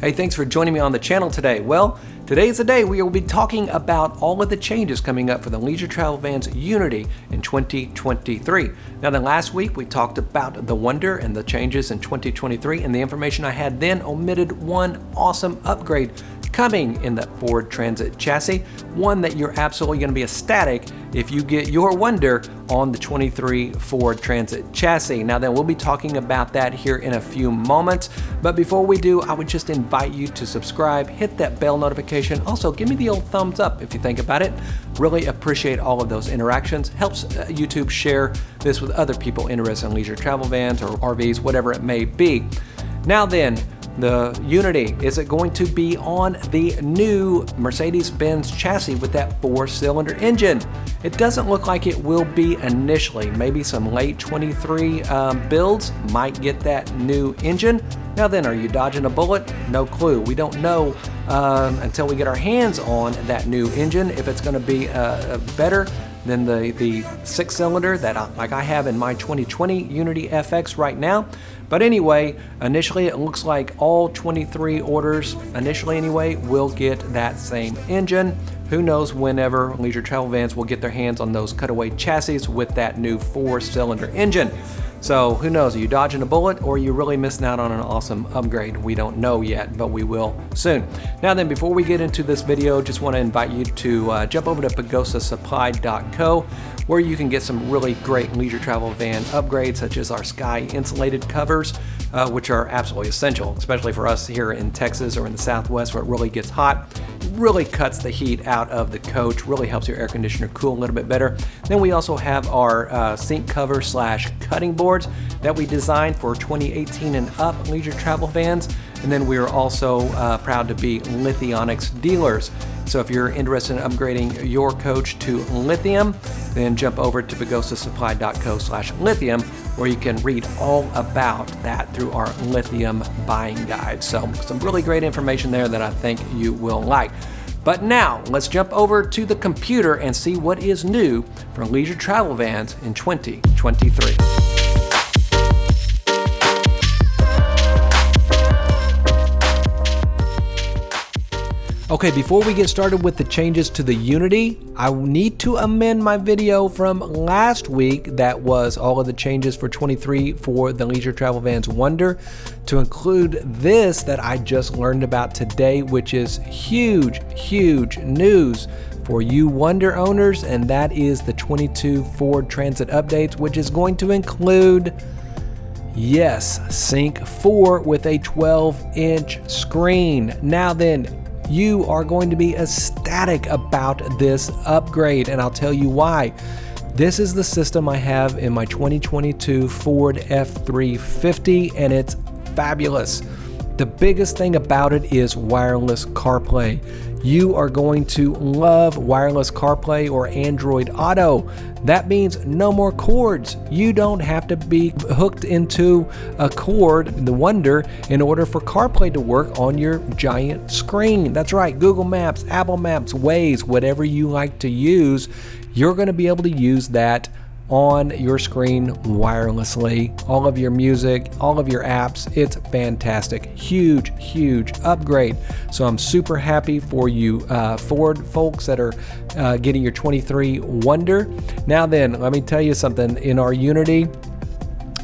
Hey, thanks for joining me on the channel today. Well, today's the day we will be talking about all of the changes coming up for the Leisure Travel Vans Unity in 2023. Now then, last week we talked about the Wonder and the changes in 2023, and the information I had then omitted one awesome upgrade coming in the Ford Transit chassis, one that you're absolutely going to be ecstatic if you get your Wonder on the 23 Ford Transit chassis. Now then, we'll be talking about that here in a few moments, but before we do, I would just invite you to subscribe, hit that bell notification, also give me the old thumbs up if you think about it. Really appreciate all of those interactions. Helps YouTube share this with other people interested in leisure travel vans or RVs, whatever it may be. Now then, the Unity, is it going to be on the new Mercedes-Benz chassis with that 4-cylinder engine? It doesn't look like it will be initially. Maybe some late 23 builds might get that new engine. Now then, are you dodging a bullet? No clue. We don't know until we get our hands on that new engine if it's going to be better than the 6-cylinder that like I have in my 2020 Unity FX right now. But anyway, initially it looks like all 23 orders, initially anyway, will get that same engine. Who knows whenever Leisure Travel Vans will get their hands on those cutaway chassis with that new 4-cylinder engine. So who knows, are you dodging a bullet or are you really missing out on an awesome upgrade? We don't know yet, but we will soon. Now then, before we get into this video, just want to invite you to jump over to pagosaSupply.co, where you can get some really great leisure travel van upgrades, such as our Sky insulated covers, which are absolutely essential, especially for us here in Texas or in the Southwest where it really gets hot. It really cuts the heat out of the coach, really helps your air conditioner cool a little bit better. Then we also have our sink cover / cutting boards that we designed for 2018 and up leisure travel vans. And then we are also proud to be Lithionics dealers. So if you're interested in upgrading your coach to lithium, then jump over to pagosaSupply.co/lithium, where you can read all about that through our lithium buying guide. So some really great information there that I think you will like. But now let's jump over to the computer and see what is new for leisure travel vans in 2023. Okay, before we get started with the changes to the Unity, I need to amend my video from last week that was all of the changes for 23 for the Leisure Travel Vans Wonder to include this that I just learned about today, which is huge news for you Wonder owners, and that is the 22 Ford Transit updates, which is going to include, yes, Sync 4 with a 12-inch screen. Now then, you are going to be ecstatic about this upgrade, and I'll tell you why. This is the system I have in my 2022 Ford F-350, and it's fabulous. The biggest thing about it is wireless CarPlay. You are going to love wireless CarPlay or Android Auto. That means no more cords. You don't have to be hooked into a cord, the Wonder, in order for CarPlay to work on your giant screen. That's right, Google Maps, Apple Maps, Waze, whatever you like to use, you're going to be able to use that on your screen wirelessly. All of your music, all of your apps, it's fantastic. Huge upgrade. So I'm super happy for you Ford folks that are getting your 23 Wonder. Now then, let me tell you something. In our Unity,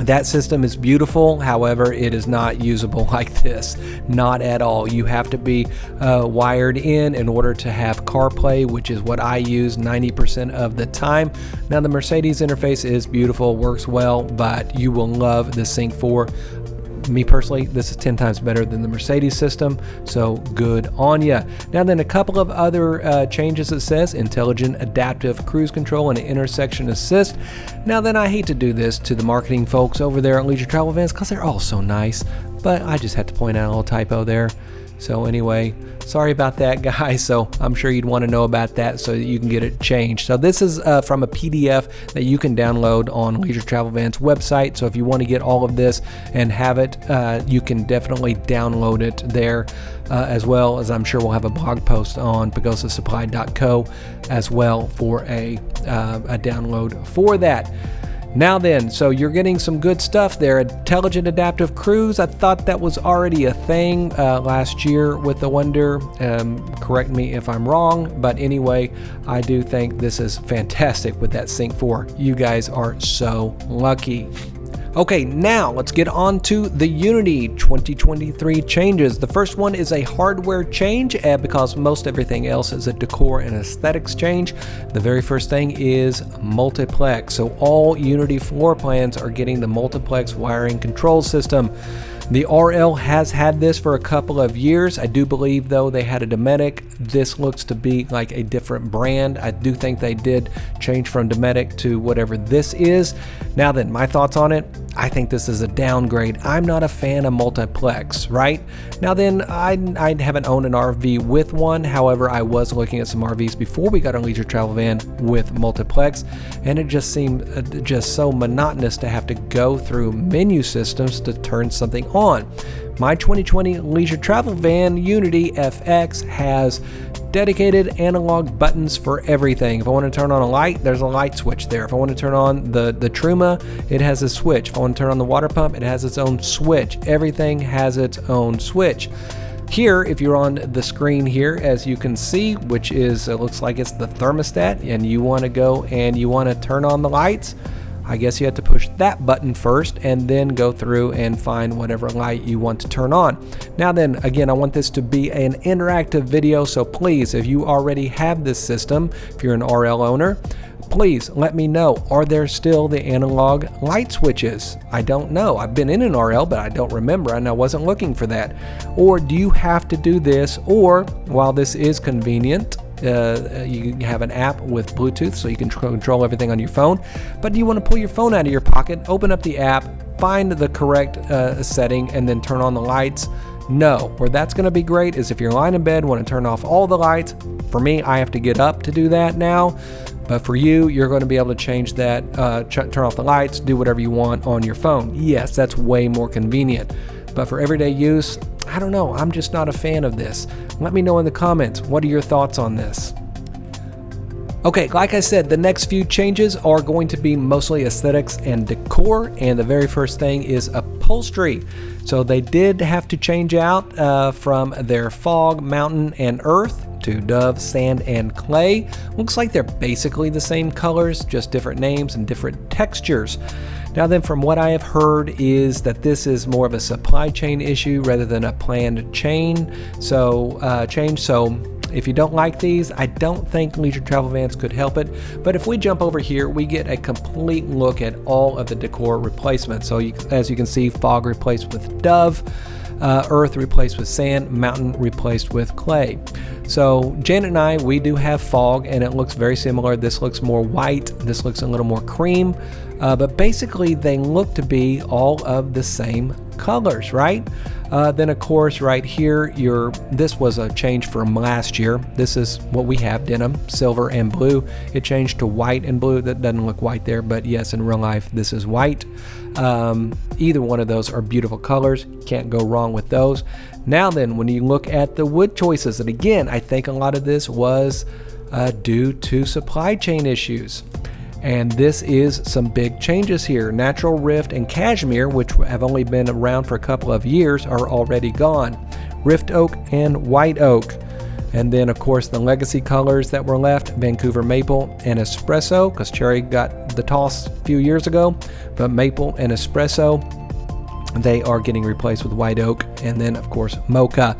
that system is beautiful, however, it is not usable like this. Not at all. You have to be wired in order to have CarPlay, which is what I use 90% of the time. Now, the Mercedes interface is beautiful, works well, but you will love the Sync 4. Me personally, this is 10 times better than the Mercedes system, so good on ya. Now then, a couple of other changes. It says intelligent adaptive cruise control and intersection assist. Now then, I hate to do this to the marketing folks over there at Leisure Travel Vans because they're all so nice, but I just had to point out a little typo there. So anyway, sorry about that, guys. So I'm sure you'd want to know about that so that you can get it changed. So this is from a PDF that you can download on Leisure Travel Vans website. So if you want to get all of this and have it, you can definitely download it there, as well as I'm sure we'll have a blog post on pagosaSupply.co as well for a download for that. Now then, so you're getting some good stuff there. Intelligent Adaptive Cruise, I thought that was already a thing last year with the Wonder. Correct me if I'm wrong, but anyway, I do think this is fantastic with that Sync 4. You guys are so lucky. Okay, now let's get on to the Unity 2023 changes. The first one is a hardware change because most everything else is a decor and aesthetics change. The very first thing is multiplex. So all Unity floor plans are getting the multiplex wiring control system. The RL has had this for a couple of years. I do believe, though, they had a Dometic. This looks to be like a different brand. I do think they did change from Dometic to whatever this is. Now then, my thoughts on it. I think this is a downgrade. I'm not a fan of multiplex, right? Now then, I haven't owned an RV with one. However, I was looking at some RVs before we got a leisure travel van with multiplex, and it just seemed just so monotonous to have to go through menu systems to turn something on. My 2020 leisure travel van Unity FX has dedicated analog buttons for everything. If I want to turn on a light, there's a light switch there. If I want to turn on the Truma, it has a switch. If I want to turn on the water pump, it has its own switch. Everything has its own switch. Here, if you're on the screen here, as you can see, which is, it looks like it's the thermostat, and you want to go and you want to turn on the lights, I guess you have to push that button first and then go through and find whatever light you want to turn on. Now then, again, I want this to be an interactive video, so please, if you already have this system, if you're an RL owner, please let me know, are there still the analog light switches? I don't know. I've been in an RL, but I don't remember, and I wasn't looking for that. Or do you have to do this? Or, while this is convenient, you have an app with Bluetooth, so you can control everything on your phone, but do you want to pull your phone out of your pocket, open up the app, find the correct setting, and then turn on the lights? No. Where that's going to be great is if you're lying in bed, want to turn off all the lights. For me, I have to get up to do that now, but for you, you're going to be able to change that, turn off the lights, do whatever you want on your phone. Yes, that's way more convenient, but for everyday use, I don't know, I'm just not a fan of this. Let me know in the comments, what are your thoughts on this? Okay, like I said, the next few changes are going to be mostly aesthetics and decor, and the very first thing is upholstery. So they did have to change out from their fog, mountain, and earth to dove, sand, and clay. Looks like they're basically the same colors, just different names and different textures. Now then, from what I have heard is that this is more of a supply chain issue rather than a planned change. So if you don't like these, I don't think leisure travel vans could help it. But if we jump over here, we get a complete look at all of the decor replacements. So as you can see, fog replaced with dove, earth replaced with sand, mountain replaced with clay. So Janet and I, we do have fog, and it looks very similar. This looks more white, this looks a little more cream, but basically they look to be all of the same colors, right? Then of course right here, this was a change from last year. This is what we have, denim, silver and blue. It changed to white and blue. That doesn't look white there, but yes, in real life this is white. Either one of those are beautiful colors, can't go wrong with those. Now then, when you look at the wood choices, and again, I think a lot of this was due to supply chain issues. And this is some big changes here. Natural Rift and Cashmere, which have only been around for a couple of years, are already gone. Rift Oak and White Oak. And then of course the legacy colors that were left, Vancouver Maple and Espresso, because Cherry got the toss a few years ago, but Maple and Espresso, they are getting replaced with White Oak, and then of course Mocha.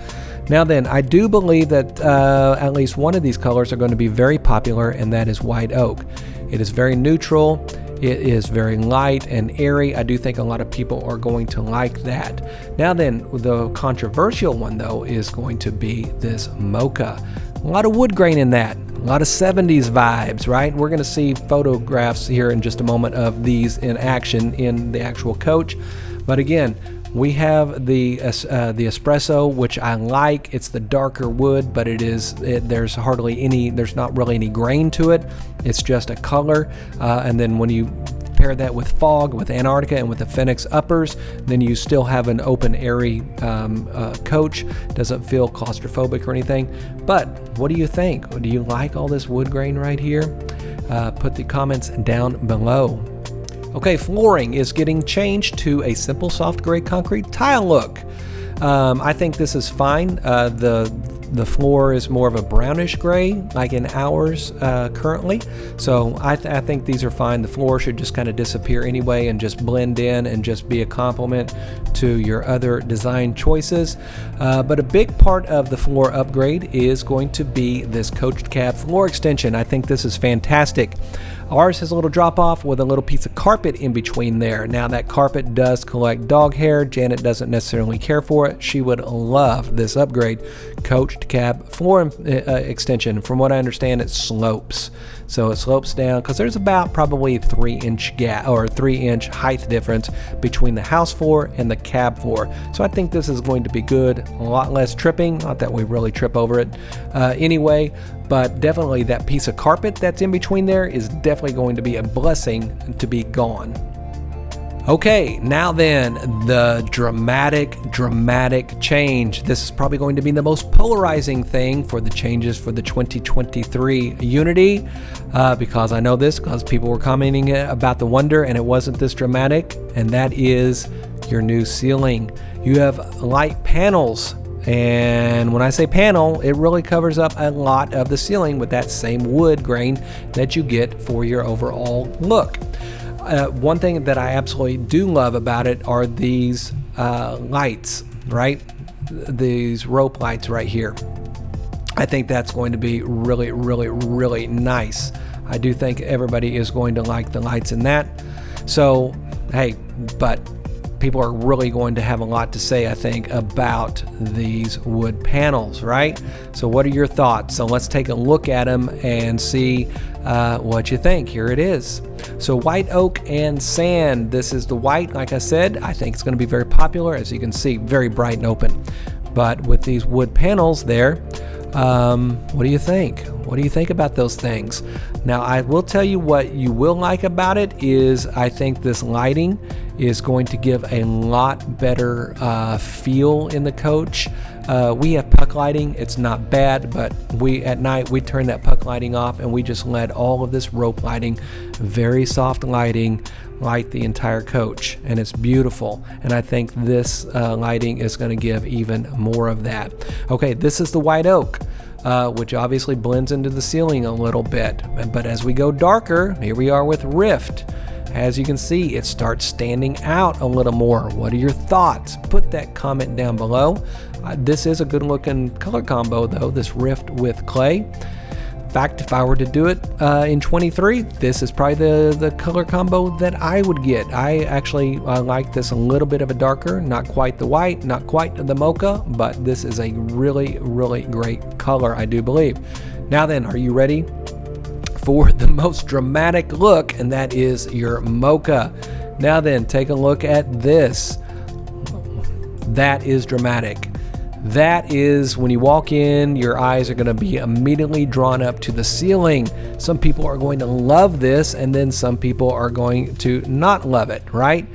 Now then, I do believe that at least one of these colors are going to be very popular, and that is White Oak. It is very neutral, it is very light and airy. I do think a lot of people are going to like that. Now then, the controversial one though is going to be this Mocha. A lot of wood grain in that. A lot of 70s vibes, right? We're going to see photographs here in just a moment of these in action in the actual coach. But again, we have the espresso, which I like. It's the darker wood, but there's not really any grain to it. It's just a color. And then when you pair that with fog, with Antarctica, and with the Phoenix uppers, then you still have an open, airy coach. Doesn't feel claustrophobic or anything. But what do you think? Do you like all this wood grain right here? Put the comments down below. Okay, flooring is getting changed to a simple soft gray concrete tile look. I think this is fine. The floor is more of a brownish gray, like in ours currently. So I think these are fine. The floor should just kind of disappear anyway and just blend in and just be a complement to your other design choices. But a big part of the floor upgrade is going to be this coached cab floor extension. I think this is fantastic. Ours has a little drop off with a little piece of carpet in between there. Now that carpet does collect dog hair. Janet doesn't necessarily care for it. She would love this upgrade. Coached cab floor extension. From what I understand, it slopes. So it slopes down because there's about probably 3-inch gap or 3-inch height difference between the house floor and the cab floor. So I think this is going to be good. A lot less tripping. Not that we really trip over it anyway, but definitely that piece of carpet that's in between there is definitely going to be a blessing to be gone. Okay, now then, the dramatic change. This is probably going to be the most polarizing thing for the changes for the 2023 Unity, because I know this because people were commenting about the Wonder and it wasn't this dramatic, and that is your new ceiling. You have light panels, and when I say panel, it really covers up a lot of the ceiling with that same wood grain that you get for your overall look. One thing that I absolutely do love about it are these lights, right? These rope lights right here. I think that's going to be really nice. I do think everybody is going to like the lights in that. So, hey, but people are really going to have a lot to say, I think, about these wood panels, right? So what are your thoughts? So let's take a look at them and see what you think. Here it is. So white oak and sand. This is the white. Like I said, I think it's going to be very popular. As you can see, very bright and open. But with these wood panels there, what do you think? What do you think about those things? Now, I will tell you what you will like about it is I think this lighting is going to give a lot better feel in the coach. We have puck lighting. It's not bad, but at night we turn that puck lighting off and we just let all of this rope lighting, very soft lighting, light the entire coach, and it's beautiful. And I think this lighting is going to give even more of that. Okay, this is the white oak, which obviously blends into the ceiling a little bit. But as we go darker, here we are with Rift. As you can see, it starts standing out a little more. What are your thoughts? Put that comment down below. This is a good looking color combo though, this Rift with clay. In fact, if I were to do it in 23, this is probably the color combo that I would get. I actually like this a little bit of a darker, not quite the white, not quite the mocha, but this is a really great color, I do believe. Now then, are you ready for the most dramatic look, and that is your mocha? Now then, take a look at this. That is dramatic. That is when you walk in, your eyes are going to be immediately drawn up to the ceiling. Some people are going to love this, and then some people are going to not love it, right?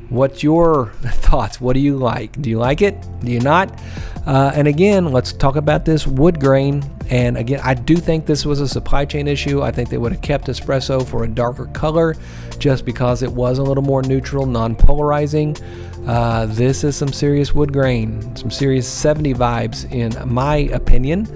What's your thoughts? What do you like? Do you like it? Do you not? And again, let's talk about this wood grain. And again, I do think this was a supply chain issue. I think they would have kept espresso for a darker color just because it was a little more neutral, non-polarizing. This is some serious wood grain, some serious 70 vibes in my opinion.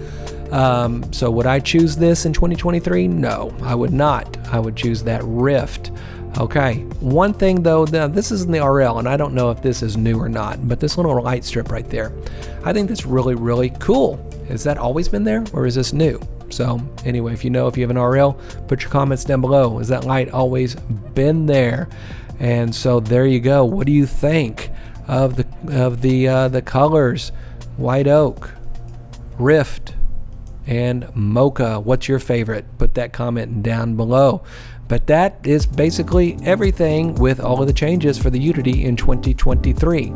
So would I choose this in 2023? No, I would not. I would choose that Rift. Okay, one thing though, this is in the RL, and I don't know if this is new or not, but this little light strip right there, I think that's really cool. Has that always been there, or is this new? So anyway, if you have an RL, put your comments down below. Has that light always been there? And so there you go. What do you think of the colors? White oak, Rift, and mocha. What's your favorite? Put that comment down below. But that is basically everything with all of the changes for the Unity in 2023.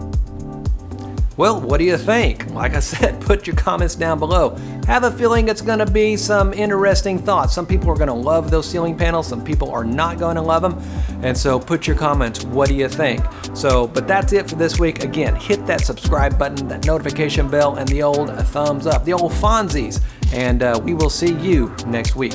Well, what do you think? Like I said, put your comments down below. Have a feeling it's going to be some interesting thoughts. Some people are going to love those ceiling panels. Some people are not going to love them. And so put your comments. What do you think? But that's it for this week. Again, hit that subscribe button, that notification bell, and the old thumbs up, the old Fonzies. And we will see you next week.